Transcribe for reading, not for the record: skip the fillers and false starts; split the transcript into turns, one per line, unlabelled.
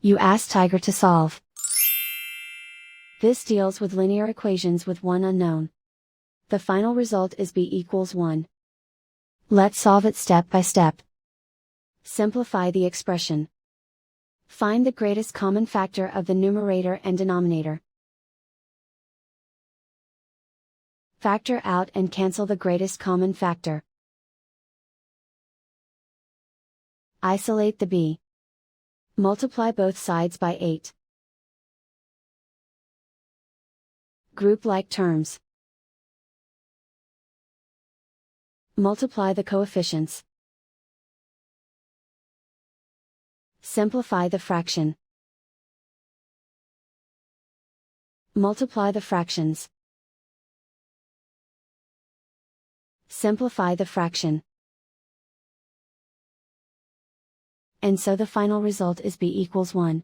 You ask Tiger to solve. This deals with linear equations with one unknown. The final result is b equals 1. Let's solve it step by step. Simplify the expression. Find the greatest common factor of the numerator and denominator. Factor out and cancel the greatest common factor. Isolate the b. Multiply both sides by 8. Group like terms. Multiply the coefficients. Simplify the fraction. Multiply the fractions. Simplify the fraction. And so the final result is b equals 1.